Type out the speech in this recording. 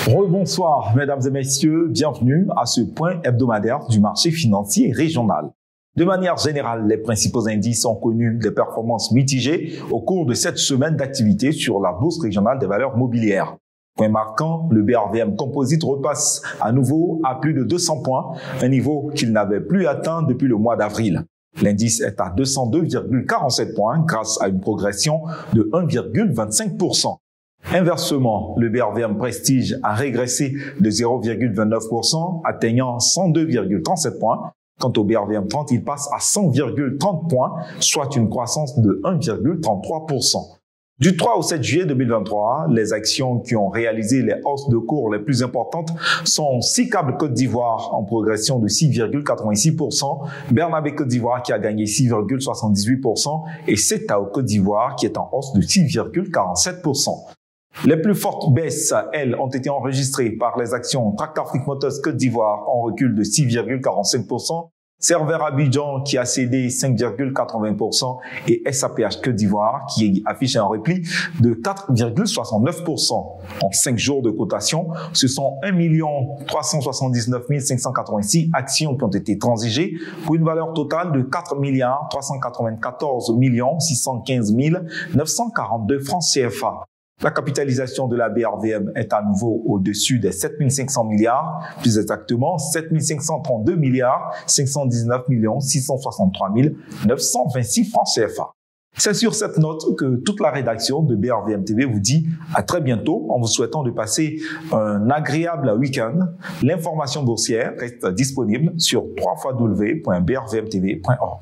Rebonsoir, mesdames et messieurs, bienvenue à ce point hebdomadaire du marché financier régional. De manière générale, les principaux indices ont connu des performances mitigées au cours de cette semaine d'activité sur la bourse régionale des valeurs mobilières. Point marquant, le BRVM Composite repasse à nouveau à plus de 200 points, un niveau qu'il n'avait plus atteint depuis le mois d'avril. L'indice est à 202,47 points grâce à une progression de 1,25%. Inversement, le BRVM Prestige a régressé de 0,29%, atteignant 102,37 points. Quant au BRVM 30, il passe à 100,30 points, soit une croissance de 1,33%. Du 3 au 7 juillet 2023, les actions qui ont réalisé les hausses de cours les plus importantes sont Sicap Côte d'Ivoire en progression de 6,86%, Bernabé Côte d'Ivoire qui a gagné 6,78% et CETAO Côte d'Ivoire qui est en hausse de 6,47%. Les plus fortes baisses, elles, ont été enregistrées par les actions Tractor Afrique Motors Côte d'Ivoire en recul de 6,45%, Server Abidjan qui a cédé 5,80% et SAPH Côte d'Ivoire qui affiche un repli de 4,69%. En 5 jours de cotation, ce sont 1 379 586 actions qui ont été transigées pour une valeur totale de 4 394 615 942 francs CFA. La capitalisation de la BRVM est à nouveau au-dessus des 7 500 milliards, plus exactement 7 532 milliards 519 663 926 francs CFA. C'est sur cette note que toute la rédaction de BRVM TV vous dit à très bientôt en vous souhaitant de passer un agréable week-end. L'information boursière reste disponible sur www.brvmtv.org.